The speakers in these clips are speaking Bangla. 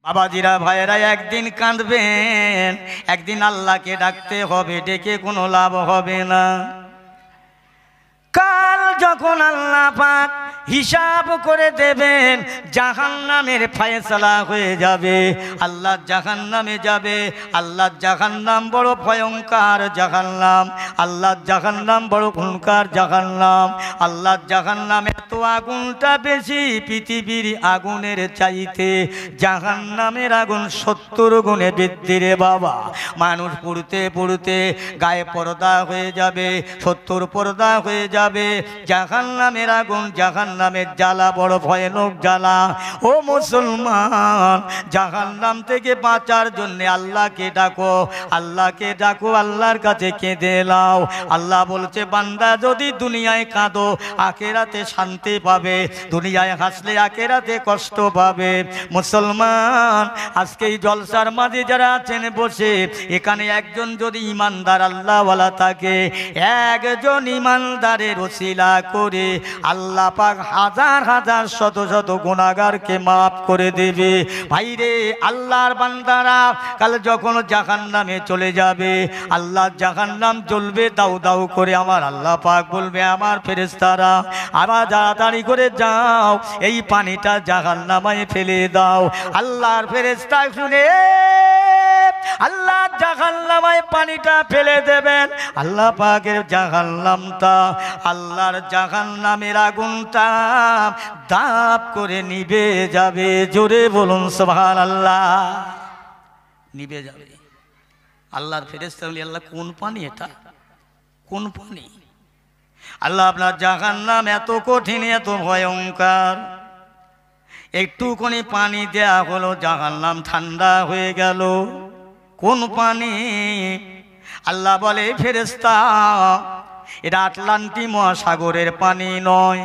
বাবাজিরা ভাইয়েরা, একদিন কাঁদবেন, একদিন আল্লাহকে ডাকতে হবে, ডেকে কোনো লাভ হবে না। কাল যখন আল্লাহ পাক হিসাব করে দেবেন, জাহান্নামের ফয়সালা হয়ে যাবে, আল্লাহ জাহান্নামে যাবে। আল্লাহ জাহান্নাম বড় ভয়ঙ্কর জাহান্নাম, আল্লাহ জাহান্নাম বড় ভয়ঙ্কর জাহান্নাম। আল্লাহ জাহান্নামে এত আগুনটা বেশি, পৃথিবীর আগুনের চাইতে জাহান্নামের আগুন 70 গুণে বৃদ্ধি রে বাবা। মানুষ পুড়তে পুড়তে গায়ে পর্দা হয়ে যাবে, 70 পর্দা হয়ে যাবে। জাহান্নামের আগুন, জাহান্নামের জ্বালা বড় ভয়ানক জ্বালা। ও মুসলমান, জাহান্নাম থেকে বাঁচার জন্য আল্লাহকে ডাকো, আল্লাহকে ডাকো, আল্লাহর কাছে কেঁদে নাও। আল্লাহ বলছে, বান্দা যদি দুনিয়ায় কাঁদো আখিরাতে শান্তি পাবে, দুনিয়ায় হাসলে আখিরাতে কষ্ট পাবে। মুসলমান, আজকে এই জলসার মাঝে যারা আছেন বসে, এখানে একজন যদি ইমানদার আল্লাহওয়ালা থাকে, একজন ইমানদারের ওসিলা করে আল্লাহ পাক হাজার হাজার শত শত গুনাহগারকে মাফ করে দেবে। ভাইরে, আল্লাহর বান্দারা কাল যখন জাহান্নামে চলে যাবে, আল্লাহ জাহান্নাম জ্বলবে দাউ দাউ করে। আমার আল্লাহ পাক বলবে, আমার ফেরেশতারা আবার তাড়াতাড়ি করে যাও, এই পানিটা জাহান্নামে ফেলে দাও। আল্লাহর ফেরেশতা শুনে আল্লাহ জাহান্নামে পানিটা ফেলে দেবেন। আল্লাহ পাকের জাহান্নামটা, আল্লাহর জাহান্নামের আগুনটা দাপ করে নিভে যাবে। জোরে বলুন সুবহানাল্লাহ। নিভে যাবে। আল্লাহর ফেরেশতা বলে, আল্লাহ কোন পানি এটা, কোন পানি? আল্লাহ, আপনার জাহান্নাম এত কঠিন, এত ভয়ঙ্কর, একটুখানি পানি দেয়া হলো, জাহান্নাম ঠান্ডা হয়ে গেল। কোন পানি? আল্লাহ বলে, ফেরেশতা, এটা আটলান্টিক মহাসাগরের পানি নয়,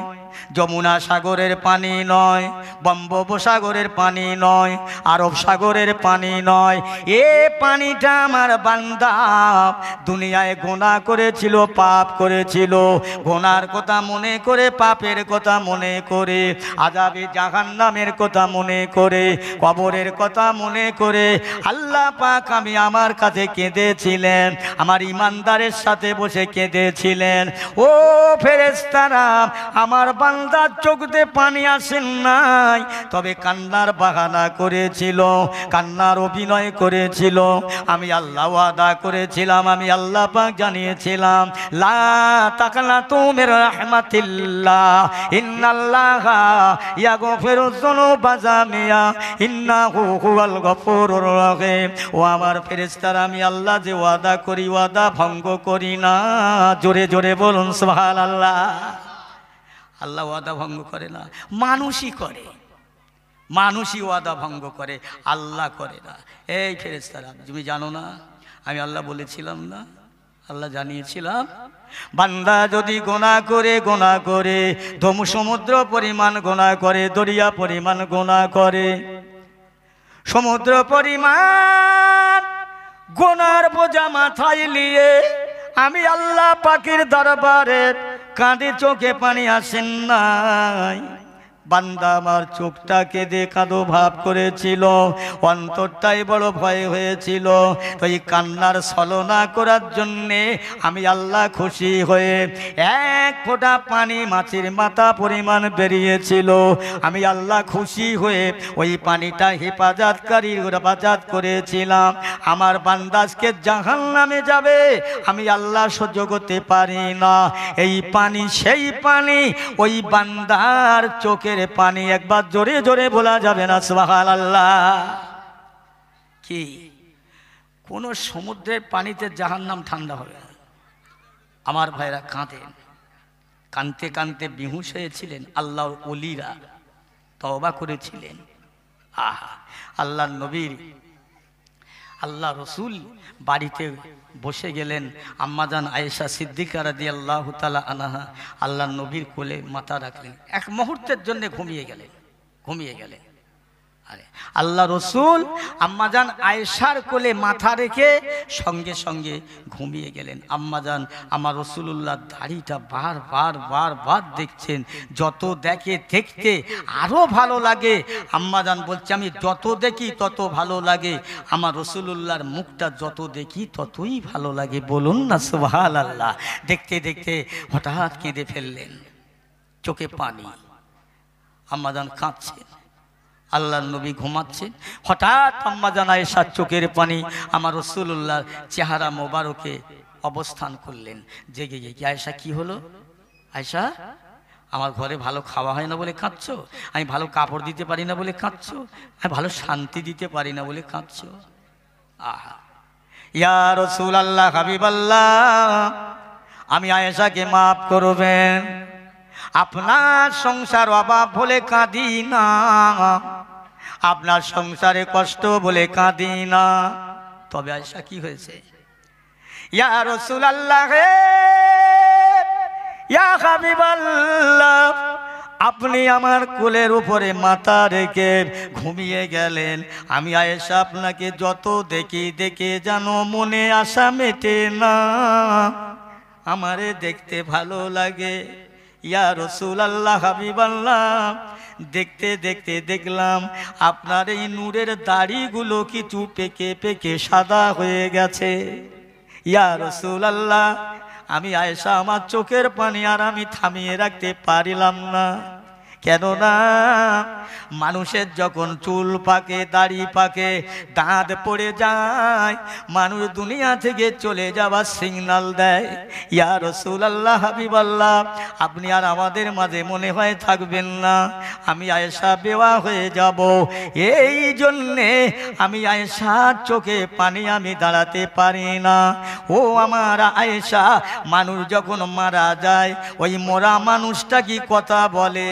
যমুনা সাগরের পানি নয়, বঙ্গোপসাগরের পানি নয়, আরব সাগরের পানি নয়। এ পানিটা আমার বান্দা দুনিয়ায় গুনাহ করেছিল, পাপ করেছিল, গুনার কথা মনে করে, পাপের কথা মনে করে, আযাবে জাহান্নামের কথা মনে করে, কবরের কথা মনে করে আল্লাহ পাক আমি আমার কাছে কেঁদেছিলেন, আমার ইমানদারের সাথে বসে কেঁদেছিলেন। ও ফেরেশতারা, আমার বান্দার চোখ দিয়ে পানি আসেন নাই, তবে কান্নার বাহানা করেছিল, কান্নার অভিনয় করেছিল। আমি আল্লাহ ওয়াদা করেছিলাম, আমি আল্লাহ পাক জানিয়েছিলাম, লা তাকনাতু মির রাহমাতিল্লাহ, ইন্নাল্লাহা ইয়াগফিরুয যুনুবা জামিআ, ইন্নাহু হুয়াল গফুরুর রহিম। ও আমার ফেরেশতারা, আমি আল্লাহ যে ওয়াদা করি, ওয়াদা ভঙ্গ করি না। জোরে জোরে বলুন সুবহানাল্লাহ। আল্লাহ ওয়াদা ভঙ্গ করে না, মানুষই করে, মানুষই ওয়াদা ভঙ্গ করে, আল্লাহ করে না। এই ফেরেশতারা, তুমি জানো না আমি আল্লাহ বলেছিলাম না, আল্লাহ জানিয়েছিলাম, বান্দা যদি গুনাহ করে, গুনাহ করে, সমুদ্র পরিমাণ গুনাহ করে, দরিয়া পরিমাণ গুনাহ করে, সমুদ্র পরিমাণ গুনার বোঝা মাথায় নিয়ে আমি আল্লাহ পাকের দরবারে কাঁদে, চোখে পানি আসেন নাই। বান্দা আমার চোখটাকে দেখাদো ভাব করেছিল, অন্তরটাই বড় ভয় হয়েছিল। তো এই কান্নার ছলনা করার জন্যে আমি আল্লাহ খুশি হয়ে এক ফোঁটা পানি মাছের মাথা পরিমাণ বেরিয়েছিল। আমি আল্লাহ খুশি হয়ে ওই পানিটা হেফাজত করেছিলাম। আমার বান্দাজকে জাহান্নামে যাবে, আমি আল্লাহ সহ্য করতে পারি না। এই পানি সেই পানি, ওই বান্দার চোখের পানি একবার জোরে জোরে বলা যাবে না সুবহানাল্লাহ। কি কোন সমুদ্রের পানিতে জাহান্নাম ঠান্ডা হবে না? আমার ভাইরা কাঁদেন, কাঁদতে কাঁদতে বেহুশ হয়েছিলেন। আল্লাহর ওলিরা তওবা করেছিলেন। আহা, আল্লাহর নবীর, আল্লাহ রসুল বাড়িতে বসে গেলেন। আম্মাজান আয়েশা সিদ্দিকা রাদিয়াল্লাহু তাআলা আনহা আল্লাহর নবীর কোলে মাথা রাখলেন। এক মুহূর্তের জন্য ঘুমিয়ে গেলেন। আরে আল্লাহ রসুল আম্মাজান আয়েশার কোলে মাথা রেখে সঙ্গে সঙ্গে ঘুমিয়ে গেলেন। আম্মাজান আমার রসুলুল্লাহ দাড়িটা বার দেখছেন, যত দেখে দেখতে আরো ভালো লাগে। আম্মাজান বলছে আমি যত দেখি তত ভালো লাগে, আমার রসুলুল্লাহর মুখটা যত দেখি ততই ভালো লাগে। বলুন না সুবহানাল্লাহ। দেখতে দেখতে হঠাৎ কেঁদে ফেললেন, চোখে পানি। আম্মাজান কাঁদছেন, আল্লাহর নবী ঘুমাচ্ছেন, হঠাৎ আম্মাজান আয়েশার চোখের পানি আমার রাসূলুল্লাহর চেহারা মোবারকে অবস্থান করলেন। জেগে গিয়ে, আয়েশা কি হলো? আয়েশা, আমার ঘরে ভালো খাওয়া হয় না বলে কাঁদছো? আমি ভালো কাপড় দিতে পারি না বলে কাঁদছো? আমি ভালো শান্তি দিতে পারি না বলে কাঁদছো? আহা, ইয়া রাসূলুল্লাহ, হাবিবাল্লাহ, আমি আয়েশাকে মাফ করবেন, আপনার সংসার অভাব বলে কাঁদি না, আপনার সংসারে কষ্ট বলে কাঁদি না। তবে আয়েশা কি হয়েছে? ইয়া রাসূলুল্লাহ, ইয়া হাবিবাল্লাহ, আপনি আমার কোলের উপরে মাথা রেখে ঘুমিয়ে গেলেন। আমি আয়েশা আপনাকে যত দেখি দেখে যেন মনে আশা মেটে না, আমারে দেখতে ভালো লাগে। ইয়া রাসূলুল্লাহ, হাবিবাল্লাহ, দেখতে দেখতে দেখলাম আপনার এই নূরের দাড়িগুলো কিছু পেকে পেকে সাদা হয়ে গেছে। ইয়া রাসূলুল্লাহ, আমি আয়েশা আমার চোখের পানি আর আমি থামিয়ে রাখতে পারিলাম না। কেননা মানুষের যখন চুল পাকে, দাড়ি পাকে, দাঁত পড়ে যায়, মানুষ দুনিয়া থেকে চলে যাওয়ার সিগন্যাল দেয়। ইয়া রাসূলুল্লাহ, হাবিবাল্লাহ, আপনি আর আমাদের মাঝে মনে হয় থাকবেন না, আমি আয়েশা বেওয়া হয়ে যাব। এই জন্যে আমি আয়েশার চোখে পানি আমি দাঁড়াতে পারি না। ও আমার আয়েশা, মানুষ যখন মারা যায় ওই মরা মানুষটা কি কথা বলে?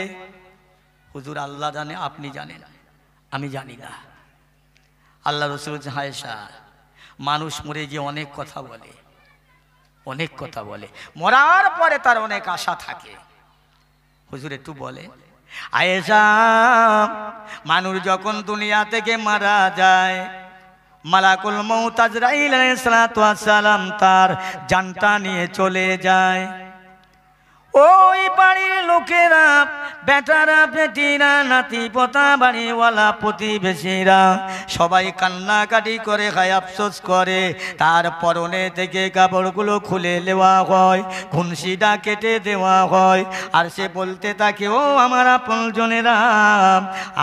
হুজুর আল্লাহ জানে, আপনি জানেন, আমি জানি না। আল্লাহ রাসূল বলছেন, আয়েশা, মানুষ মরে গিয়ে অনেক কথা বলে, অনেক কথা বলে, মরার পরে তার অনেক আশা থাকে। হুজুর একটু বলে। আয়েশা, মানুষ যখন দুনিয়া থেকে মারা যায়, মালাকুল মউত আজরাইল আলাইহিস সালাতু ওয়াস সালাম তার জানটা নিয়ে চলে যায়। ওই বাড়ির লোকেরা, বেটারা, বেটিরা, নাতি পোতা, বাড়িওয়ালা, প্রতিবেশীরা সবাই কান্নাকাটি করে, খায়, আফসোস করে। তার পরনে থেকে কাপড়গুলো খুলে দেওয়া হয়, খুনসিটা কেটে দেওয়া হয়, আর সে বলতে থাকে, ও আমার আপনজনেরা,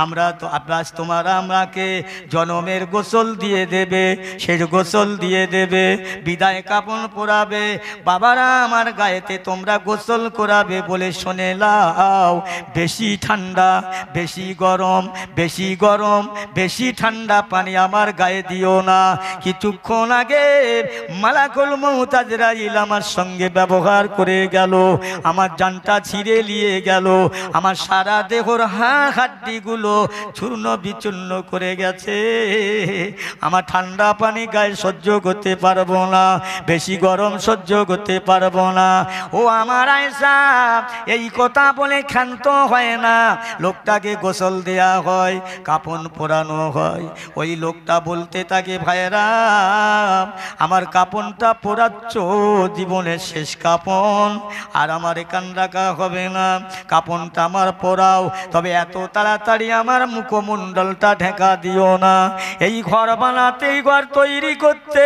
আমরা তো আজ তোমরা আমাকে জনমের গোসল দিয়ে দেবে, সে গোসল দিয়ে দেবে, বিদায় কাপড় পরাবে, বাবারা আমার গায়েতে তোমরা গোসল করাবে বলে শুনে লাও। বেশি ঠান্ডা, বেশি গরম, বেশি গরম, বেশি ঠান্ডা পানি আমার গায়ে দিও না। কিছুক্ষণ আগে মালাকুল মউত আজরাইল আমার সঙ্গে ব্যবহার করে গেল, আমার জানটা ছিঁড়ে নিয়ে গেল, আমার সারা দেহর হাড্ডিগুলো চূর্ণ বিচূর্ণ করে গেছে। আমার ঠান্ডা পানি গায়ে সহ্য করতে পারবো না, বেশি গরম সহ্য করতে পারবো না। ও আমার আয়েশা, এই কথা বলে ক্ষান্ত হয় না, লোকটাকে গোসল দেয়া হয়, কাপড় পরানো হয়। ওই লোকটা বলতে থাকে, ভাইরা, আমার কাপড়টা পরাচ্ছ, জীবনের শেষ কাপড়, আর আমার এখান রাখা হবে না, কাপড়টা আমার পরাও, তবে এত তাড়াতাড়ি আমার মুখমণ্ডলটা ঢেকা দিও না। এই ঘর বানাতে, এই ঘর তৈরি করতে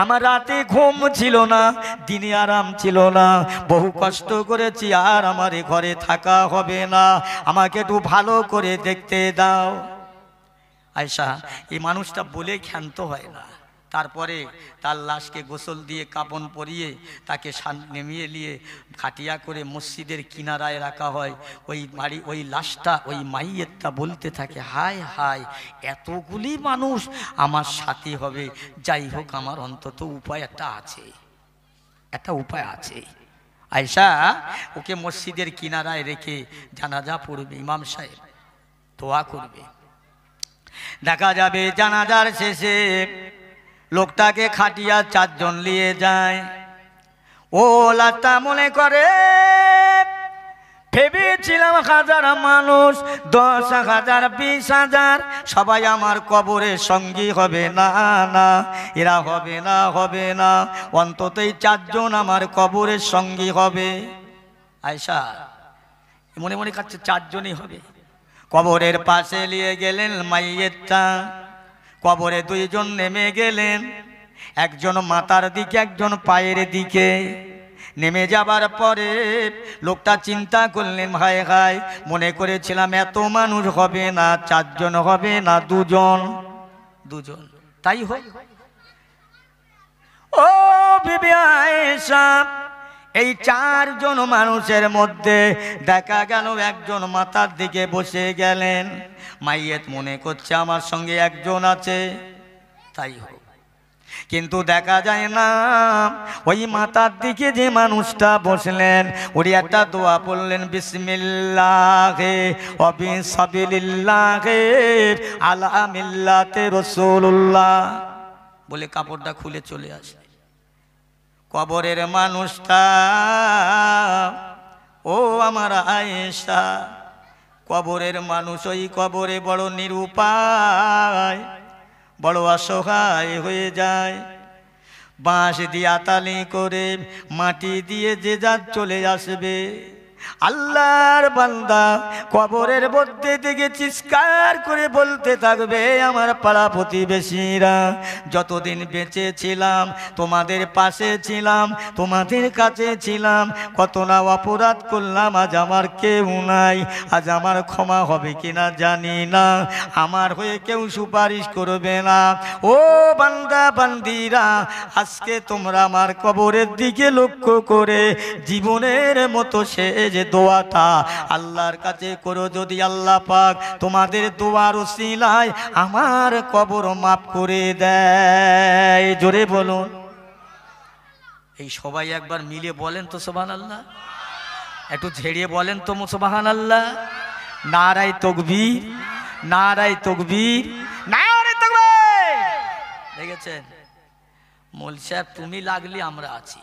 আমার রাতে ঘুম ছিল না, দিনে আরাম ছিল না, বহু কষ্ট করেছি, আর আমার এ ঘরে থাকা হবে না, আমাকে একটু ভালো করে দেখতে দাও। আয়েশা, এই মানুষটা বলে ক্ষান্ত হয় না। তারপরে তার লাশকে গোসল দিয়ে কাপড় পরিয়ে তাকে নেমিয়ে নিয়ে খাটিয়া করে মসজিদের কিনারায় রাখা হয়। ওই বাড়ি, ওই লাশটা, ওই মাইয়েরটা বলতে থাকে, হায় হায়, এতগুলি মানুষ আমার সাথী হবে, যাই হোক আমার অন্তত উপায় একটা আছে, একটা উপায় আছে। আয়েশা ওকে মসজিদের কিনারায় রেখে জানাজা পড়বে, ইমাম সাহেব দোয়া করবে। দেখা যাবে জানাজার শেষে লোকটাকে খাটিয়া চারজন নিয়ে যায়। ও লাশটা মনে করে ভেবেছিলাম হাজার মানুষ, 10,000, 20,000 সবাই আমার কবরের সঙ্গী হবে। না না, এরা হবে না, হবে না। অন্তত এই 4 জন আমার কবরের সঙ্গী হবে। আয়সা মনে মনে কাছে 4 জনই হবে। কবরের পাশে নিয়ে গেলেন মাইয়েরটা। কবরে 2 জন নেমে গেলেন, একজন মাথার দিকে, একজন পায়ের দিকে। নেমে যাবার পরে লোকটা চিন্তা করলেন, হায় হায়, মনে করেছিলাম এত মানুষ হবে না, 4 জন হবে না, 2 জন। তাই হোক। ও বিবি আয়েশা, এই 4 জন মানুষের মধ্যে দেখা গেল একজন মাথার দিকে বসে গেলেন। মাইয়েত মনে করছে আমার সঙ্গে একজন আছে, তাই হোক। কিন্তু দেখা যায় না, ওই মাথার দিকে যে মানুষটা বসলেন উনি একটা দোয়া পড়লেন, বিসমিল্লাহে ওয়া বিসাবিলিল্লাহে আলা মিল্লাতে রাসূলুল্লাহ বলে কাপড়টা খুলে চলে আসে। কবরের মানুষটা, ও আমার আয়েশা, কবরের মানুষ ওই কবরে বড় নিরুপায়, বড় অসহায় হয়ে যায়। বাঁশ দিয়ে আতালি করে মাটি দিয়ে যে যার চলে আসবে। আল্লাহর বান্দা কবরের মধ্যে থেকে চিৎকার করে বলতে থাকবে, আমার পাড়া প্রতিবেশীরা, যতদিন বেঁচে ছিলাম তোমাদের পাশে ছিলাম, তোমাদের কাছে ছিলাম, কত না অপরাধ করলাম, আজ আমার কেউ নাই, আজ আমার ক্ষমা হবে কিনা জানি না, আমার হয়ে কেউ সুপারিশ করবে না। ও বান্দা বান্দিরা, আজকে তোমরা আমার কবরের দিকে লক্ষ্য করে জীবনের মতো শেষ যে দোয়াটা আল্লাহর কাছে করো, যদি আল্লাহ পাক তোমাদের দোয়ার ওসিলায় আমার কবর মাফ করে দেয়। জোরে বলুন। এই সবাই একবার মিলে বলেন তো সুবহানাল্লাহ, একটু ঝেড়িয়ে বলেন তো সুবহানাল্লাহ। নারায়ে তাকবীর, নারায়ে তাকবীর, নারায়ে তাকবীর। দেখেছেন মৌল সাহেব, তুমি লাগলি আমরা আছি,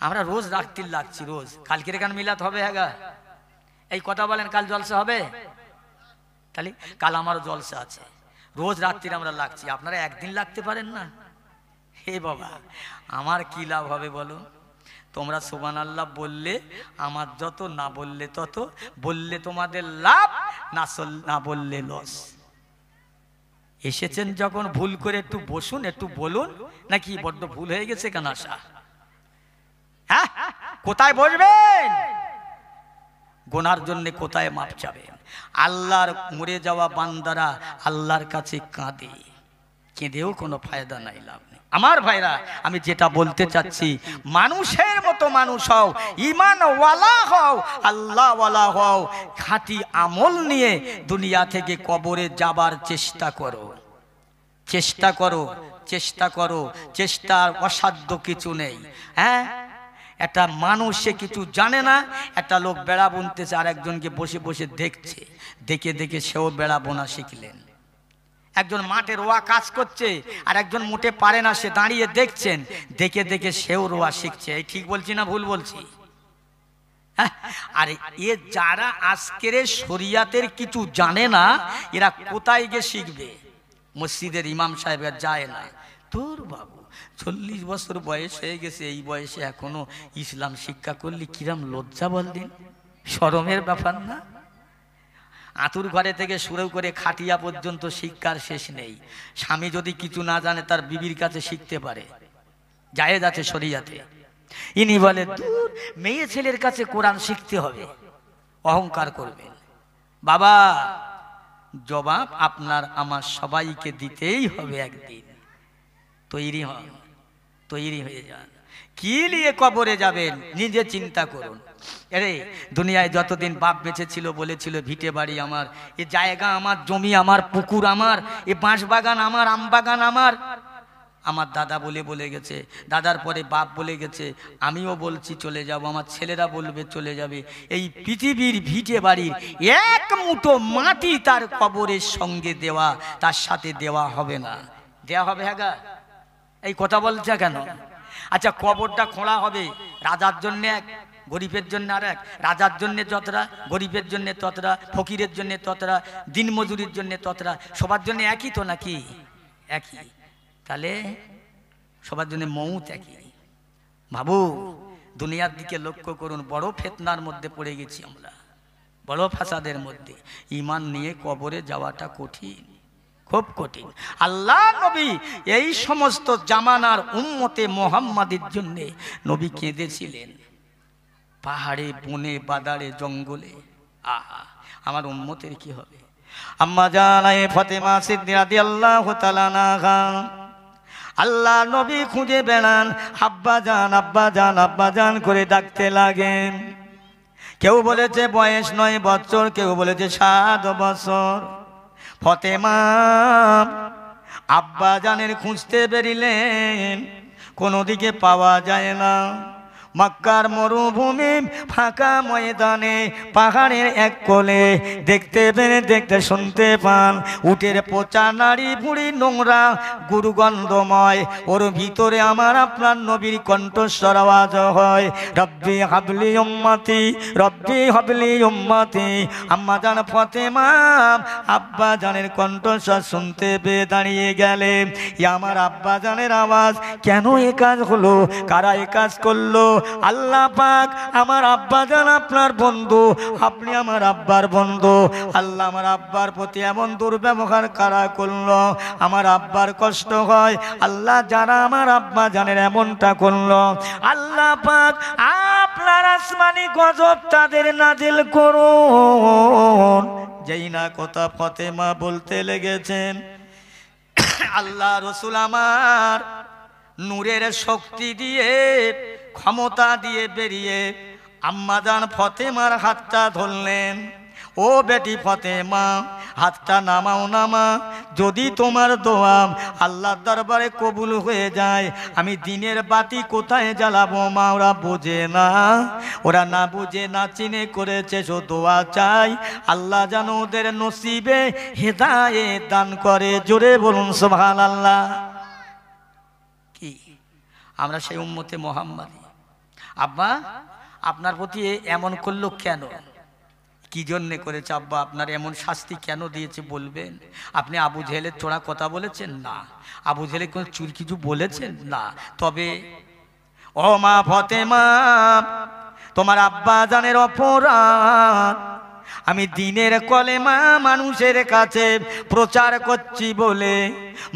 আমরা রোজ রাত্রির লাগছি, রোজ। কালকের এখানে মিলাত হবে, হ্যাঁ এই কথা বলেন, কাল জলসা হবে, তাহলে কাল আমারও জলসা আছে, রোজ রাত্রির আমরা লাগছি। আপনারা একদিন লাগতে পারেন না? হে বাবা, আমার কি লাভ হবে বলো? তোমরা সুবহানাল্লাহ বললে আমার যত, না বললে তত, বললে তোমাদের লাভ, না বললে লস। এসেছেন যখন ভুল করে একটু বসুন, একটু বলুন, নাকি বড্ড ভুল হয়ে গেছে কেন আসা? হ্যাঁ, কোথায় বসবেন? গোনার জন্য কোথায় মাপ চাবেন? আল্লাহর মরে যাওয়া বান্দারা আল্লাহর কাছে কাঁদে, কেঁদেও কোনো ফায়দা নাই, লাভ নেই। আমার ভাইরা, আমি যেটা বলতে চাচ্ছি, মানুষের মতো মানুষ হও, ঈমান ওয়ালা হও, আল্লাহ ওয়ালা হও, খাঁটি আমল নিয়ে দুনিয়া থেকে কবরে যাবার চেষ্টা করো, চেষ্টা করো, চেষ্টা করো। চেষ্টার অসাধ্য কিছু নেই। হ্যাঁ, একটা মানুষ সে কিছু জানে না, একটা লোক বেড়া বুনতেছে, আর একজনকে বসে বসে দেখছে, দেখে দেখে সেও বেড়া বোনা শিখলেন। একজন মাঠে রোয়া কাজ করছে, আর একজন মোটে পারে না, সে দাঁড়িয়ে দেখছেন, দেখে দেখে সেও রোয়া শিখছে। এই ঠিক বলছি না ভুল বলছি? হ্যাঁ, আর এ যারা আজকের শরিয়াতের কিছু জানে না, এরা কোথায় গিয়ে শিখবে? মসজিদের ইমাম সাহেব যায় না। তোর বাবু 40 বছর বয়স হয়ে গেছে, এই বয়সে এখনো ইসলাম শিক্ষা করলি, কিরাম লজ্জা বল দিন, শরমের ব্যাপার না? আতুর ঘরে থেকে শুরু করে খাটিয়া পর্যন্ত শিক্ষার শেষ নেই। স্বামী যদি কিছু না জানে তার বিবির কাছে শিখতে পারে, জায়েজ আছে শরিয়াতে। ইনি বলে, দূর, মেয়ে ছেলের কাছে কোরআন শিখতে হবে, অহংকার করবেন। বাবা, জবাব আপনার আমার সবাইকে দিতেই হবে একদিন। তৈরি হন, তৈরি হয়ে যান। কি নিয়ে কবরে যাবেন নিজে চিন্তা করুন। আরে দুনিয়ায় যতদিন বাপ বেঁচে ছিল বলেছিল ভিটে বাড়ি আমার, এ জায়গা আমার, জমি আমার, পুকুর আমার, এ বাঁশ বাগান আমার, আম বাগান আমার। আমার দাদা বলে গেছে, দাদার পরে বাপ বলে গেছে, আমিও বলছি চলে যাব, আমার ছেলেরা বলবে চলে যাবে। এই পৃথিবীর ভিটে বাড়ির এক মুঠো মাটি তার কবরের সঙ্গে দেওয়া, তার সাথে দেওয়া হবে না। দেওয়া হবে? হ্যাঁ, এই কথা বলছে কেন? আচ্ছা, কবরটা খোঁড়া হবে রাজার জন্য এক, গরিবের জন্য আর এক, রাজার জন্য যতটা, গরিবের জন্য ততটা, ফকিরের জন্য ততটা, দিনমজুরির জন্য ততটা, সবার জন্য একই তো নাকি? একই। তাহলে সবার জন্য মৌত একই। ভাবু, দুনিয়ার দিকে লক্ষ্য করুন, বড় ফিতনার মধ্যে পড়ে গেছি আমরা, বড় ফাসাদের মধ্যে। ঈমান নিয়ে কবরে যাওয়াটা কঠিন, খুব কঠিন। আল্লাহ নবী এই সমস্ত জামানার উম্মতে মুহাম্মাদের জন্য নবী কেঁদেছিলেন, পাহাড়ে, বনে, বাদারে, জঙ্গলে। আহা, আমার উম্মতের কি হবে? আম্মা জান ফাতেমা সিদ্দিকা রাদিয়াল্লাহু তাআলা আনহা, আল্লাহ নবী খুঁজে বেড়ান, আব্বা জান, আব্বা জান, আব্বা জান করে ডাকতে লাগেন। কেউ বলেছে বয়স 9 বছর, কেউ বলেছে 7 বছর। ফাতেমা আব্বা জানের খুঁজতে বেরিলেন, কোনো দিকে পাওয়া যায় না। মক্কার মরুভূমি ফাঁকা ময়দানে পাহাড়ের এক কোলে দেখতে পেয়ে দেখতে শুনতে পান উটের পচা নাড়ি ভুড়ি নোংরা গুরুগন্ধময়, ওর ভিতরে আমার আপনার নবীর কণ্ঠস্বর আওয়াজ হয়, রব্বি হাবলি উম্মতি, রব্বি হাবলি উম্মতি। আম্মা জান ফাতেমা আব্বা জানের কণ্ঠস্বর শুনতে পেয়ে দাঁড়িয়ে গেলেন। আমার আব্বা জানের আওয়াজ, কেন এ কাজ হলো, কারা এ কাজ করলো? আল্লাহ পাক আমার আব্বা জান আপনার বন্ধু, আপনি আমার আব্বার বন্ধু। আল্লাহ আমার আব্বার প্রতি এমন দুর্ব্যবহার কারা করলো, আমার আব্বার কষ্ট হয়। আল্লাহ যারা আমার আব্বা জানের এমনটা করলো, আল্লাহ পাক আপনার আসমানি গজব তাদের নাজিল করুন। যেই না কথা ফাতেমা বলতে লেগেছেন, আল্লাহ রসুল আমার নূরের শক্তি দিয়ে, ক্ষমতা দিয়ে বেরিয়ে আম্মা জান ফাতেমার হাতটা ধরলেন। ও বেটি ফাতেমা, হাতটা নামাও, নামা। যদি তোমার দোয়া আল্লাহর দরবারে কবুল হয়ে যায়, আমি দিনের বাতি কোথায় জ্বালাবো মা? ওরা বোঝে না, ওরা না বুঝে না চিনে করেছে, সো দোয়া চাই আল্লাহ যেন ওদের নসিবে হেদায়েত দান করে। জোরে বলুন সুবহানাল্লাহ। কি আমরা সেই উম্মতে মুহাম্মাদি? আব্বা আপনার প্রতি এমন করলো কেন? কি জন্য করেছে আব্বা? আপনার এমন শাস্তি কেন দিয়েছে বলবেন? আপনি আবু জেহেলের চোরা কথা বলেছেন? না। আবু জেহেলের কোনো চুর কিছু বলেছেন? না। তবে ও মা ফাতেমা, তোমার আব্বা জানের অপরাধ, আমি দিনের কলেমা মানুষের কাছে প্রচার করছি বলে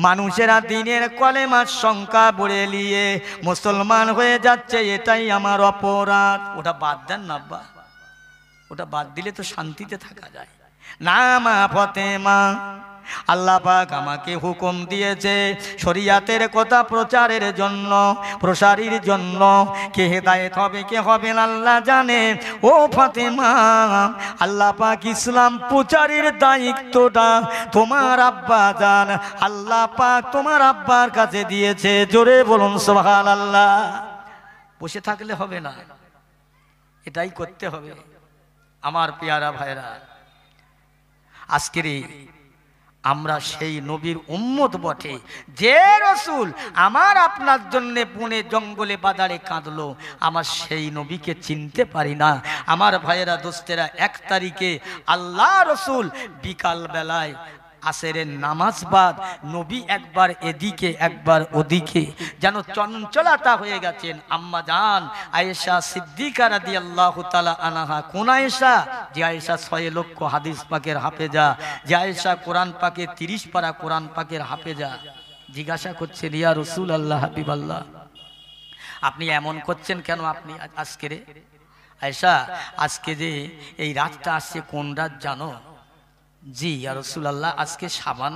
মানুষেরা দিনের কলেমার সংখ্যা বেড়ে নিয়ে মুসলমান হয়ে যাচ্ছে, এটাই আমার অপরাধ। ওটা বাদ দেন না আব্বা, ওটা বাদ দিলে তো শান্তিতে থাকা যায় না। মা ফাতেমা, আল্লাহ পাক আমাকে হুকুম দিয়েছে শরিয়াতের কথা প্রচারের জন্য, প্রসারের জন্য। কে হেদায়েত হবে কে হবে না আল্লাহ জানে। ও ফাতেমা, আল্লাহ পাক ইসলাম প্রচারের দায়িত্বটা তোমার আব্বা জান, আল্লাহ পাক তোমার আব্বার কাছে দিয়েছে। জোরে বলুন সুবহানাল্লাহ। বসে থাকলে হবে না, এটাই করতে হবে। আমার পেয়ারা ভাইরা, আজকের আমরা সেই নবীর উম্মত বটে যে রসুল আমার আপনার জন্য বনে জঙ্গলে বাজারে কাঁদলো, আমার সেই নবীকে চিনতে পারি না। আমার ভাইয়েরা দোস্তেরা, 1 তারিখে আল্লাহ রসুল বিকাল বেলায় আসরের নামাজ বাদ নবী একবার এদিকে একবার ওদিকে যেন চঞ্চলতা হয়ে গেছেন। আম্মা জান আয়েশা সিদ্দিকা রাদিয়াল্লাহু তাআলা আনহা, কোন আয়েশা? যে আয়েশা 6 লক্ষ হাদিস পাকের হাফেজা, যে আয়েশা কোরআন পাকে 30 পারা কোরআন পাকের হাফেজা। জিজ্ঞাসা করছে, ইয়া রাসূলুল্লাহ, হাবিবাল্লাহ, আপনি এমন করছেন কেন? আপনি আজকের আয়েশা, আজকে যে এই রাতটা আসছে, কোন রাত জানো? জি ইয়া রাসূলুল্লাহ, আজকে শাবান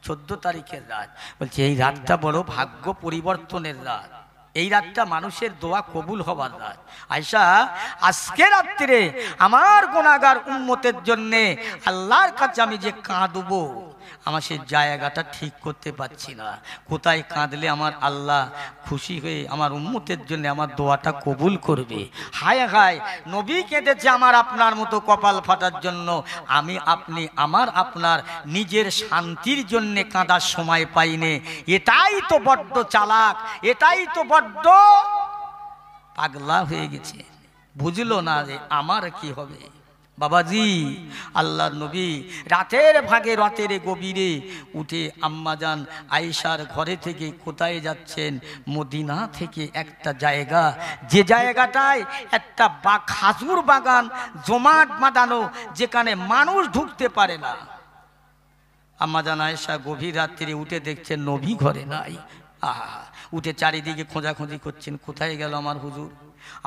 14 তারিখের রাত। বলছে এই রাতটা বড় ভাগ্য পরিবর্তনের রাত, এই রাতটা মানুষের দোয়া কবুল হবার রাত। আয়েশা, আজকে রাত্রে আমার গুনাহগার উম্মতের জন্য আল্লাহর কাছে আমি যে কাঁদবো, আমার সেই জায়গাটা ঠিক করতে পারছি না। কোথায় কাঁদলে আমার আল্লাহ খুশি হয়ে আমার উম্মতের জন্য আমার দোয়াটা কবুল করবে? হায় হায়, নবী কেঁদেছে আমার আপনার মতো কপাল ফাটার জন্য। আমি আপনি আমার আপনার নিজের শান্তির জন্য কাঁদার সময় পাইনে। এটাই তো বড্ড চালাক, এটাই তো বড্ড পাগলা হয়ে গেছে। বুঝলো না যে আমার কি হবে। বাবাজি, আল্লাহর নবী রাতের ভাগে, রাতের গভীরে উঠে আম্মাজান আয়েশার ঘরে থেকে কোথায় যাচ্ছেন? মদিনা থেকে একটা জায়গা, যে জায়গাটায় একটা খাজুর বাগান জমাট বাঁধানো, যেখানে মানুষ ঢুকতে পারে না। আম্মাজান আয়েশা গভীর রাত্রে উঠে দেখছেন নবী ঘরে নাই। আহা, উঠে চারিদিকে খোঁজাখুঁজি করছেন, কোথায় গেল আমার হুজুর?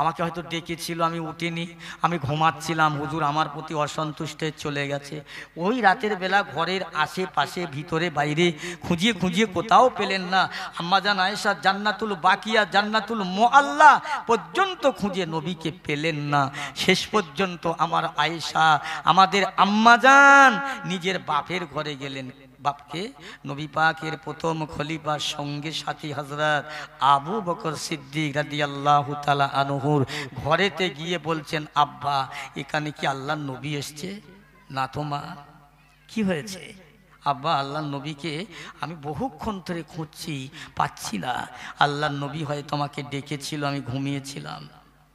আমাকে হয়তো ডেকেছিল, আমি উঠিনি, আমি ঘুমাচ্ছিলাম, হুজুর আমার প্রতি অসন্তুষ্ট চলে গেছে। ওই রাতের বেলা ঘরের আশেপাশে, ভিতরে বাইরে খুঁজিয়ে খুঁজিয়ে কোথাও পেলেন না। আম্মাজান আয়েশা জান্নাতুল বাকিয়া, জান্নাতুল মুআল্লা পর্যন্ত খুঁজে নবীকে পেলেন না। শেষ পর্যন্ত আমার আয়েশা, আমাদের আম্মাজান নিজের বাপের ঘরে গেলেন। বাপকে? নবী পাকের প্রথম খলিফা সঙ্গে সাথী হযরত আবু বকর সিদ্দিক রাদিয়াল্লাহু তাআলা আনহুর ঘরেতে গিয়ে বলছেন, আব্বা এখানে কি আল্লাহর নবী এসছে? না তো মা। কি হয়েছে? আব্বা আল্লাহর নবীকে আমি বহুক্ষণ ধরে খুঁজছি, পাচ্ছি না। আল্লাহর নবী হয়তো তোমাকে ডেকেছিল, আমি ঘুমিয়েছিলাম।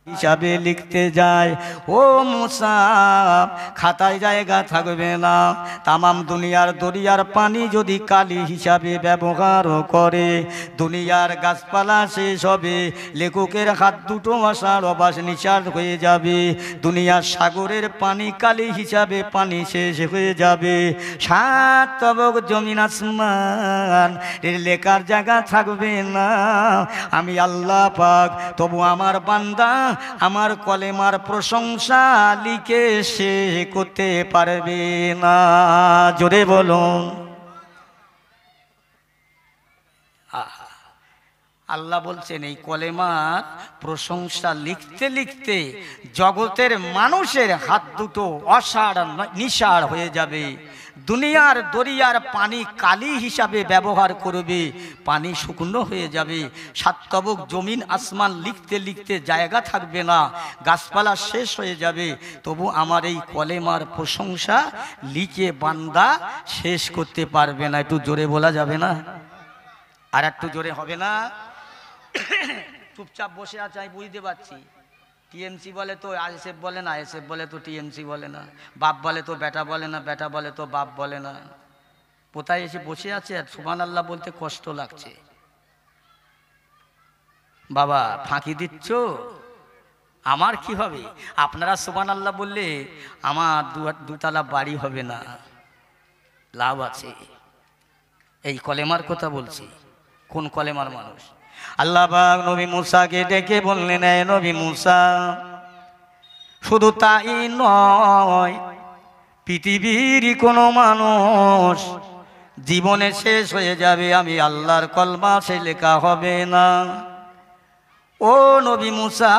হিসাবে লিখতে যায়, ও মুসা খাতায় জায়গা থাকবে না। তামাম দুনিয়ার দরিয়ার পানি যদি কালি হিসাবে ব্যবহার করে, দুনিয়ার গাছপালা শেষ হবে, লেখকের হাত দুটো আসার অবাস নিঃশ্বাস হয়ে যাবে, দুনিয়ার সাগরের পানি কালি হিসাবে পানি শেষ হয়ে যাবে, সাত তবক জমিন আসমান এর লেখার জায়গা থাকবে না। আমি আল্লাহ পাক তবু আমার বান্দা আমার কলেমার প্রশংসা লিখে সে করতে পারবে না। জোরে বলুন। আল্লাহ বলছেন এই কলেমার প্রশংসা লিখতে লিখতে জগতের মানুষের হাত দুটো অসাড় নিসাড় হয়ে যাবে, দুনিয়ার দরিয়ার পানি কালি হিসাবে ব্যবহার করবে, পানি শুকনো হয়ে যাবে, সাতবক জমিন আসমান লিখতে লিখতে জায়গা থাকবে না, গাছপালা শেষ হয়ে যাবে, তবু আমার এই কলেমার প্রশংসা লিখে বান্দা শেষ করতে পারবে না। একটু জোরে বলা যাবে না? আর একটু জোরে হবে না? চুপচাপ বসে আছে আমি বুঝতে পারছি। টিএমসি বলে তো আইএসএফ বলে না, আইএসএফ বলে তো টিএমসি বলে না, বাপ বলে তো বেটা বলে না, বেটা বলে তো বাপ বলে না। কোথায় এসে বসে আছে আর সুবহানাল্লাহ বলতে কষ্ট লাগছে। বাবা ফাঁকি দিচ্ছ, আমার কি হবে? আপনারা সুবহানাল্লাহ বললে আমার দুতলা বাড়ি হবে না, লাভ আছে। এই কলেমার কথা বলছি। কোন কলেমার মানুষ? আল্লাহ পাক নবী মুসাকে ডেকে বললেন, এ নবী মুসা, শুধু তাই নয়, পৃথিবীর কোনো মানুষ জীবনে শেষ হয়ে যাবে, আমি আল্লাহর কলমা সে লেখা হবে না। ও নবী মুসা,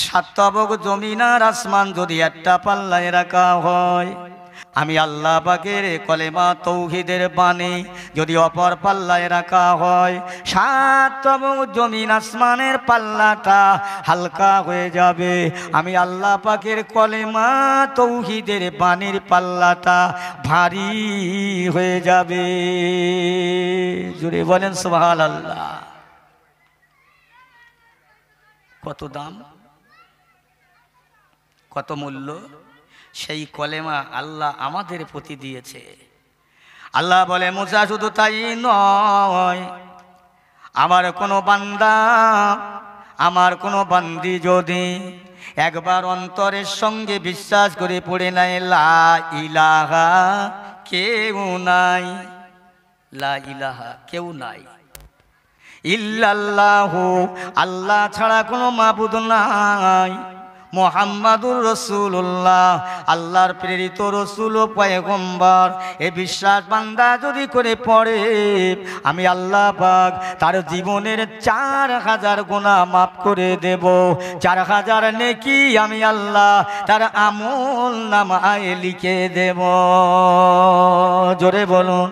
সাতবক জমিন আর আসমান যদি একটা পাল্লায় রাখা হয়, আমি আল্লাহ পাকের কলেমা তৌহিদের বাণী যদি অপর পাল্লায় রাখা হয়, সাতবক জমিন আসমানের পাল্লাটা হালকা হয়ে যাবে, আমি আল্লাহ পাকের কলেমা তৌহিদের বাণীর পাল্লাটা ভারী হয়ে যাবে। জোরে বলেন সুবহানাল্লাহ। কত দাম, কত মূল্য সেই কলেমা আল্লাহ আমাদের প্রতি দিয়েছে। আল্লাহ বলে, মুসা শুধু তাই নয়, আমার কোনো বান্দা, আমার কোনো বান্দি যদি একবার অন্তরের সঙ্গে বিশ্বাস করে পড়ে নাই লা ইলাহা কেউ নাই, লা ইলাহা কেউ নাই, ইল্লাল্লাহু আল্লাহ ছাড়া কোনো মাবুদ নাই, মুহাম্মাদুর রাসূলুল্লাহ আল্লাহর প্রেরিত রাসূল ও পয়গম্বর, এই বিশ্বাস বান্দা যদি করে পড়ে, আমি আল্লাহ পাক তার জীবনের 4000 গুনাহ মাফ করে দেব, 4000 নেকি আমি আল্লাহ তার আমল নামায় লিখে দেব। জোরে বলুন।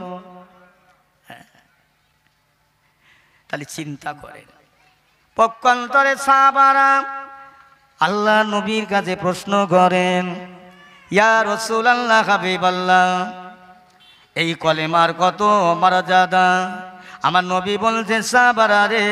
তাহলে চিন্তা করেন, পক্ষান্তরে সাহাবারা আল্লাহ নবীর কাছে প্রশ্ন করেন, ইয়া রাসূলুল্লাহ হাবিবাল্লাহ, এই কলেমার কত মর্যাদা, আমার নবী বলছেন সাহাবারা রে,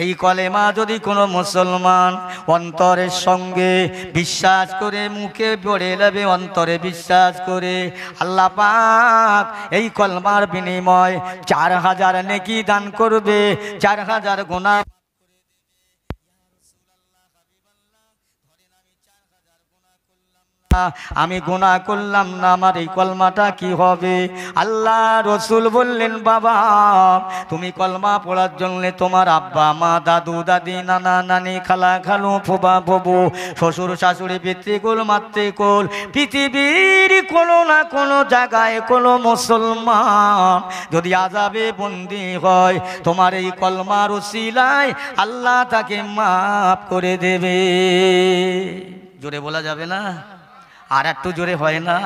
এই কলেমা যদি কোনো মুসলমান অন্তরের সঙ্গে বিশ্বাস করে, মুখে বলে নেবে, অন্তরে বিশ্বাস করে, আল্লাহ পাক এই কলমার বিনিময় 4000 নেকি দান করবে, 4000 গুনাহ। আমি গুনাহ করলাম না, আমার এই কলমাটা কি হবে? আল্লাহ রসুল বললেন, বাবা তুমি কলমা পড়ার জন্য তোমার আব্বা মা, দাদু দাদি, নানা নানি, খালা খালু, ফুবা ফুবু, শ্বশুর শাশুড়ি, পিতৃকুল মাতৃকুল, পৃথিবীর কোনো না কোনো জায়গায় কোনো মুসলমান যদি আযাবে বন্দী হয়, তোমার এই কলমার উসিলায় আল্লাহ তাকে মাফ করে দেবে। জোরে বলা যাবে না? আর একটু জোরে হয় না?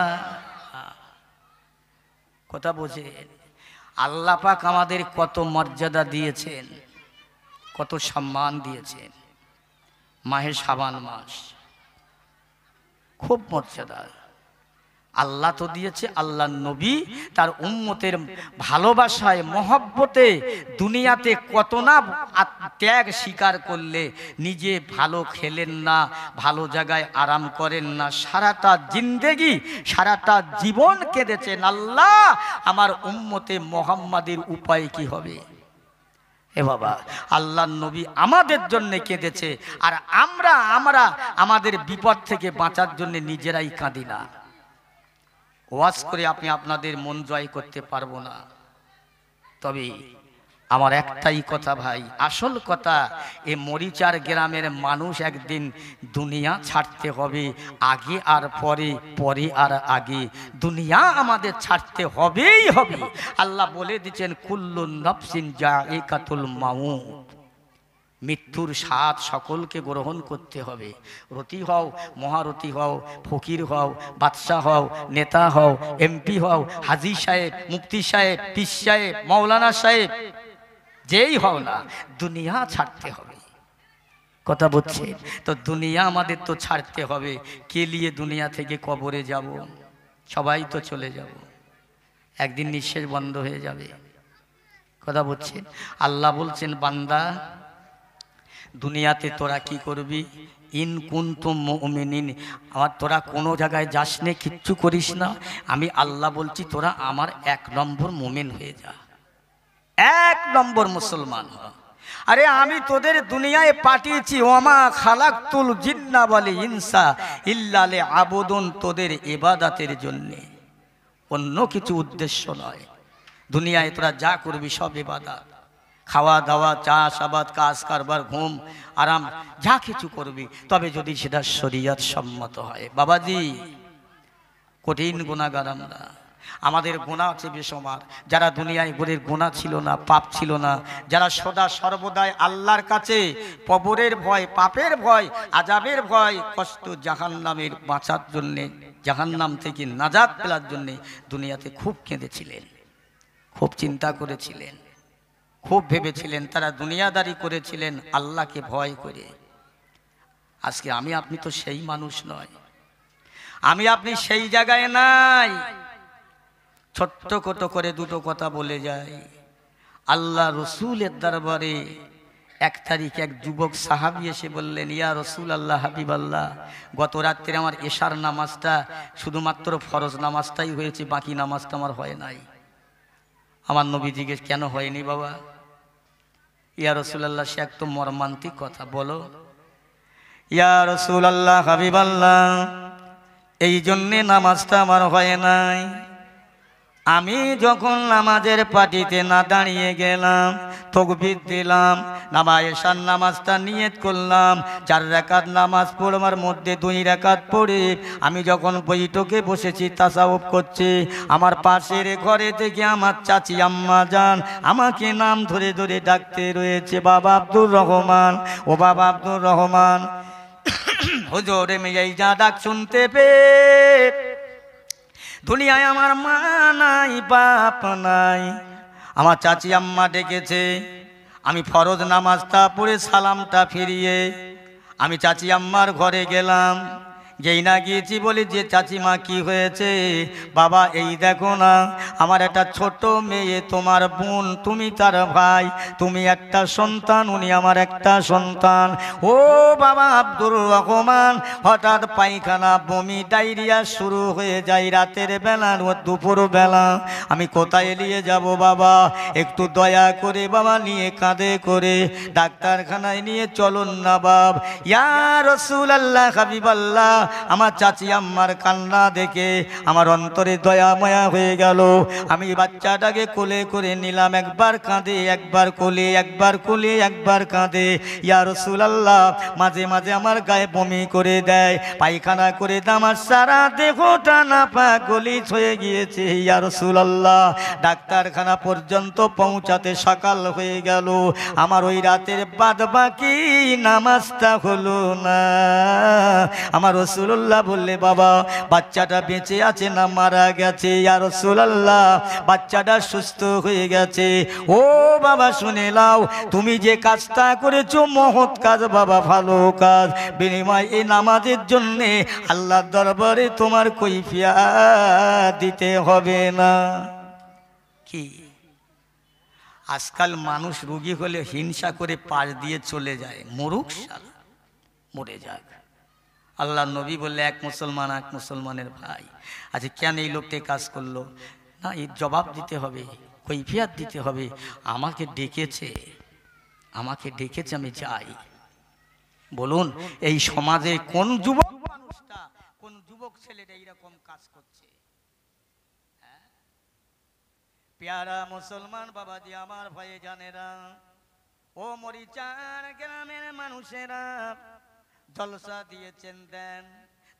কথা বোঝেন? আল্লাহ পাক আমাদের কত মর্যাদা দিয়েছেন, কত সম্মান দিয়েছেন। মাহে শাবান মাস খুব মর্যাদা আল্লাহ তো দিয়েছে। আল্লাহ নবী তার উম্মতের ভালোবাসায়, মহব্বতে দুনিয়াতে কত না ত্যাগ স্বীকার করলে, নিজে ভালো খেলেন না, ভালো জায়গায় আরাম করেন না, সারাটা জিন্দেগি, সারাটা জীবন কেঁদেছেন, আল্লাহ আমার উম্মতে মোহাম্মদের উপায় কি হবে। এ বাবা, আল্লাহর নবী আমাদের জন্য কেঁদেছে, আর আমরা আমাদের বিপদ থেকে বাঁচার জন্য নিজেরাই কাঁদি না। ওয়াজ করে আপনি আপনাদের মন জয় করতে পারবো না। তবে আমার একটাই কথা ভাই, আসল কথা, এ মরিচার গ্রামের মানুষ একদিন দুনিয়া ছাড়তে হবে, আগে আর পরে, পরে আর আগে, দুনিয়া আমাদের ছাড়তে হবেই হবে। আল্লাহ বলে দিচ্ছেন, কুল্লু নাফসিন যায়িকাতুল মাউত, মৃত্যুর স্বাদ সকলকে গ্রহণ করতে হবে। রতি হও, মহারতি হও, ফকির হও, বাদশাহ হও, নেতা হও, এমপি হও, হাজী সাহেব, মুফতি সাহেব, পীর সাহেব, মাওলানা সাহেব, যেই হও না, দুনিয়া ছাড়তে হবে। কথা বলছে তো, দুনিয়া আমাদের তো ছাড়তে হবে। কে লিয়ে দুনিয়া থেকে কবরে যাব? সবাই তো চলে যাব, একদিন নিঃশ্বাস বন্ধ হয়ে যাবে। কথা বলছেন? আল্লাহ বলছেন, বান্দা দুনিয়াতে তোরা কি করবি? ইন কুনতুম মুমিনিন, আমার তোরা কোনো জায়গায় যাস নে, কিচ্ছু করিস না, আমি আল্লাহ বলছি তোরা আমার 1 নম্বর মুমিন হয়ে যা, 1 নম্বর মুসলমান হ। আরে আমি তোদের দুনিয়ায় পাঠিয়েছি, ওমা খালাকতুল জিন্না ওয়াল ইনসা ইল্লা লিআবুদুন, তোদের ইবাদতের জন্য, অন্য কিছু উদ্দেশ্য নয়। দুনিয়ায় তোরা যা করবি সব ইবাদত, খাওয়া দাওয়া, চাষ আবাদ, কাজ কারবার, ঘুম আরাম, যা কিছু করবি, তবে যদি সেটা শরীয়ত সম্মত হয়। বাবাজি, কঠিন গুনাহগার আমরা, আমাদের গুনাহ আছে বেশমার। যারা দুনিয়ায় গোরের গুনাহ ছিল না, পাপ ছিল না, যারা সদা সর্বদাই আল্লাহর কাছে কবরের ভয়, পাপের ভয়, আযাবের ভয়, কষ্ট, জাহান্নামের বাঁচার জন্যে, জাহান্নাম থেকে নাজাত পেলার জন্যে দুনিয়াতে খুব কেঁদেছিলেন, খুব চিন্তা করেছিলেন, খুব ভেবেছিলেন, তারা দুনিয়াদারি করেছিলেন আল্লাহকে ভয় করে। আজকে আমি আপনি তো সেই মানুষ নয়, আমি আপনি সেই জায়গায় নাই। ছোট্ট কত করে দুটো কথা বলে যায়। আল্লাহ রসুলের দরবারে 1 তারিখে এক যুবক সাহাবী এসে বললেন, ইয়া রসুল আল্লাহ, হাবিব আল্লাহ, গত রাত্রে আমার এশার নামাজটা শুধুমাত্র ফরজ নামাজটাই হয়েছে, বাকি নামাজটা আমার হয় নাই। আমার নবী জিজ্ঞেস, কেন হয়নি বাবা? ইয়া রাসূলুল্লাহ, সে একদম মর্মান্তিক কথা, বলো। ইয়া রাসূলুল্লাহ, হাবিবাল্লাহ, এই জন্যে নামাজটা আমার হয় নাই। আমি যখন নামাজের পাটিতে না দাঁড়িয়ে গেলাম, তাকবীর দিলাম, এশার নামাজটা নিয়ত করলাম, 4 রাকাত নামাজ পড়বার মধ্যে 2 রাকাত পড়ে আমি যখন বৈঠকে বসেছি, তাসাউফ করছি, আমার পাশের ঘরে থেকে আমার চাচি আম্মা জান আমাকে নাম ধরে ধরে ডাকতে রয়েছে, বাবা আব্দুর রহমান, ও বাবা আব্দুর রহমান। হুজুর, আমি এই যা ডাক শুনতে পেয়ে, দুনিয়ায় আমার মা নাই, বাপ নাই, আমার চাচি আম্মা ডেকেছে। আমি ফরজ নামাজটা পড়ে সালামটা ফিরিয়ে আমি চাচি আম্মার ঘরে গেলাম। যেই না গিয়েছি বলি যে চাচিমা কি হয়েছে? বাবা এই দেখো না, আমার একটা ছোট মেয়ে, তোমার বোন, তুমি তার ভাই, তুমি একটা সন্তান, উনি আমার একটা সন্তান। ও বাবা আব্দুর রহমান, হঠাৎ পায়খানা, বমি, ডায়রিয়া শুরু হয়ে যায় রাতের বেলা, দুপুর বেলা। আমি কোথায় নিয়ে যাব বাবা? একটু দয়া করে বাবা নিয়ে কাঁধে করে ডাক্তারখানায় নিয়ে চলুন না বাব। ইয়া রাসূলুল্লাহ, হাবিবাল্লাহ, আমার চাচি আম্মার কান্না দেখে আমার অন্তরে দয়া মায়া হয়ে গেল। আমি বাচ্চাটাকে কোলে করে নিলাম, একবার কাঁদে, একবার কোলে, একবার কোলে, একবার কাঁদে। ইয়া রাসূলুল্লাহ, মাঝে মাঝে আমার গায়ে বমি করে দেয়, পায়খানা করে দেয়, আমার সারা দেহটা নাপাক গলিত হয়ে গিয়েছে। ইয়া রাসূলুল্লাহ, ডাক্তারখানা পর্যন্ত পৌঁছাতে সকাল হয়ে গেল, আমার ওই রাতের বাদ বাকি নামাজটা হলো না। আমার রাসূলুল্লাহ বললে, বাবা বাচ্চাটা বেঁচে আছে না মারা গেছে? ইয়া রাসূলুল্লাহ, বাচ্চাটা সুস্থ হয়ে গেছে। ও বাবা শুনে নাও, তুমি যে কাজটা করেছো মহৎ কাজ বাবা, ভালো কাজ। বিনিময় এই নামাজের জন্যে আল্লাহর দরবারে তোমার কৈফিয়ত দিতে হবে না। কি আজকাল মানুষ রোগী হলে হিংসা করে পাশ দিয়ে চলে যায়, মরুক শালা, মরে যাক। আল্লাহ নবী বললে, এক মুসলমান এক মুসলমানের ভাই। আচ্ছা কেন এই লোকটি কাজ করলো? না, এর জবাব দিতে হবে, কৈফিয়ত দিতে হবে। আমাকে ডেকেছে, আমাকে ডেকেছে, আমি যাই। বলুন এই সমাজে কোন যুবক মানুষটা, কোন যুবক ছেলেটা এইরকম কাজ করছে? প্যারা মুসলমান বাবাজি আমার ভয়ে জানেরা, ও মরিচার গ্রামের মানুষেরা, জলসা দিয়েছেন দেন,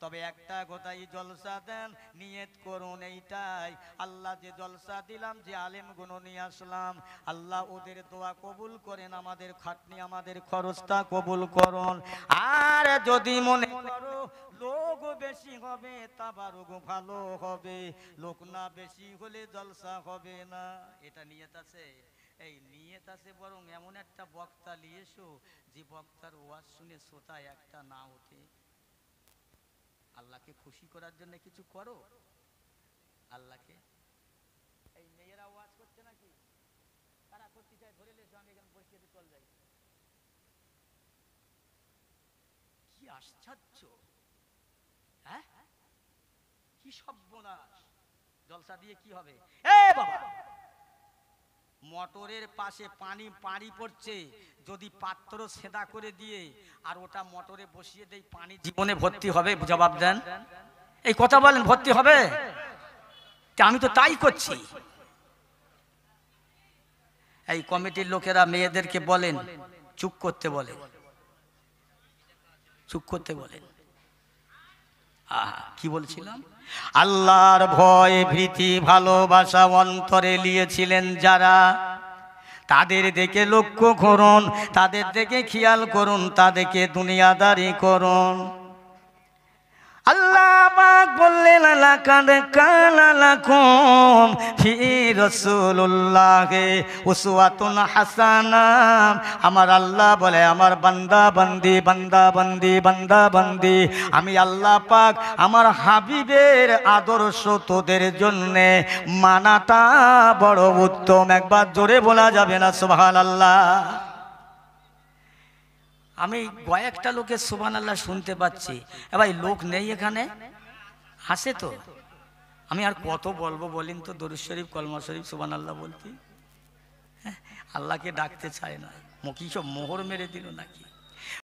তবে একটা কথাই, জলসা দেন নিয়ত করুন এইটাই, আল্লাহ যে জলসা দিলাম, যে আলেম গুণ নিয়ে আসলাম, আল্লাহ ওদের দোয়া কবুল করেন, আমাদের খাটনি, আমাদের খরচটা কবুল করুন। আর যদি মনে করো লোক বেশি হবে তাবারুক ভালো হবে, লোক না বেশি হলে জলসা হবে না, এটা নিয়ত আছে? এই নিয়ত আছে, বরং এমন একটা বক্তা নিয়ে এসো যে বক্তার ওয়াজ শুনে শ্রোতায় একটা না ওঠে। আল্লাহকে খুশি করার জন্য কিছু করো, আল্লাহকে। এই মেয়েরা ওয়াজ করছে নাকি? তারা করতে চায়, ধরে লেছো, আমি এখানে বসিয়ে চল যাই। কি আশ্চর্য, হ্যাঁ, কি সর্বনাশ! জলসা দিয়ে কি হবে? এ বাবা, মোটরের পাশে পানি পানি পড়ছে, যদি পাত্র সেদা করে দিয়ে আর ওটা মোটরে বসিয়ে দেই, পানি জীবনে ভর্তি হবে? জবাব দেন, এই কথা বলেন, ভর্তি হবে? আমি তো তাই করছি। এই কমিটির লোকেরা মেয়েদেরকে বলেন চুপ করতে, বলেন চুপ করতে বলেন। কি বলছিলাম? আল্লাহর ভয়, ভীতি, ভালোবাসা অন্তরে নিয়েছিলেন যারা, তাদের দিকে লক্ষ্য করুন, তাদের দিকে খেয়াল করুন, তাদেরকে দুনিয়াদারি করুন। আল্লাহ পাক বললেন, লাকাদ কানা লাকুম ফি রাসূলিল্লাহি উসওয়াতুন হাসানাহ। আমার আল্লাহ বলে, আমার বান্দা বান্দি, বান্দা বান্দি, বান্দা বান্দি, আমি আল্লাহ পাক আমার হাবিবের আদর্শ তোদের জন্যে মানাটা বড় উত্তম। একবার জোরে বলা যাবে না সুবহানাল্লাহ? আমি কয়েকটা লোকের সুবহানাল্লাহ শুনতে পাচ্ছি। ভাই লোক নেই এখানে? হাসে তো। আমি আর কত বলবো বলেন তো? দরুদ শরীফ, কলমা শরীফ, সুবহানাল্লাহ বলতে আল্লাহকে ডাকতে চায় না, কি সব মোহর মেরে দিল নাকি?